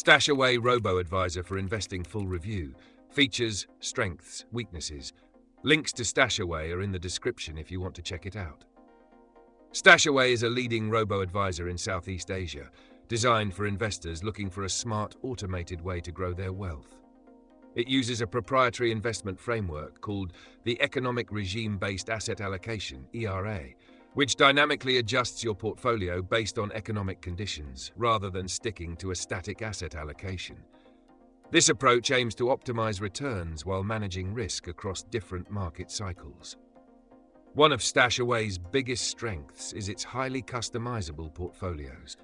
StashAway Robo-advisor for investing full review. Features, strengths, weaknesses. Links to StashAway are in the description if you want to check it out. StashAway is a leading robo-advisor in Southeast Asia, designed for investors looking for a smart, automated way to grow their wealth. It uses a proprietary investment framework called the Economic Regime-Based Asset Allocation, ERA, which dynamically adjusts your portfolio based on economic conditions, rather than sticking to a static asset allocation. This approach aims to optimize returns while managing risk across different market cycles. One of StashAway's biggest strengths is its highly customizable portfolios.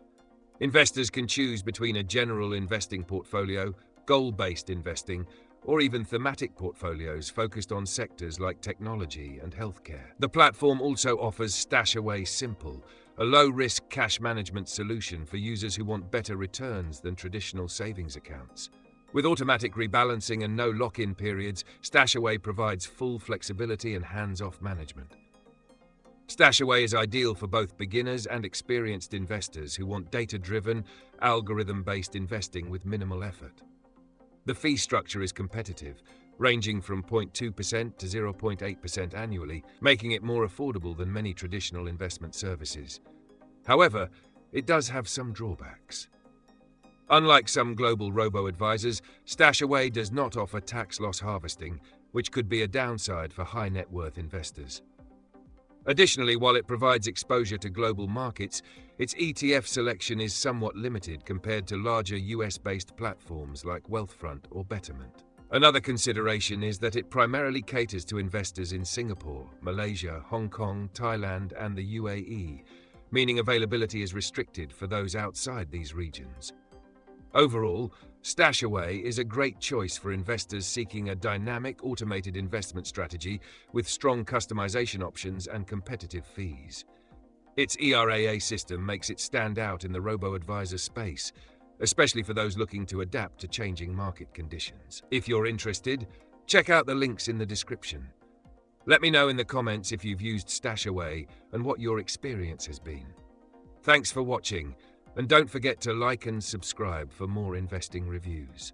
Investors can choose between a general investing portfolio, goal-based investing, or even thematic portfolios focused on sectors like technology and healthcare. The platform also offers StashAway Simple, a low-risk cash management solution for users who want better returns than traditional savings accounts. With automatic rebalancing and no lock-in periods, StashAway provides full flexibility and hands-off management. StashAway is ideal for both beginners and experienced investors who want data-driven, algorithm-based investing with minimal effort. The fee structure is competitive, ranging from 0.2% to 0.8% annually, making it more affordable than many traditional investment services. However, it does have some drawbacks. Unlike some global robo-advisors, StashAway does not offer tax loss harvesting, which could be a downside for high net worth investors. Additionally, while it provides exposure to global markets, its ETF selection is somewhat limited compared to larger US-based platforms like Wealthfront or Betterment. Another consideration is that it primarily caters to investors in Singapore, Malaysia, Hong Kong, Thailand, and the UAE, meaning availability is restricted for those outside these regions. Overall, StashAway is a great choice for investors seeking a dynamic, automated investment strategy with strong customization options and competitive fees. Its ERA system makes it stand out in the robo-advisor space, especially for those looking to adapt to changing market conditions. If you're interested, check out the links in the description. Let me know in the comments if you've used StashAway and what your experience has been. Thanks for watching. And don't forget to like and subscribe for more investing reviews.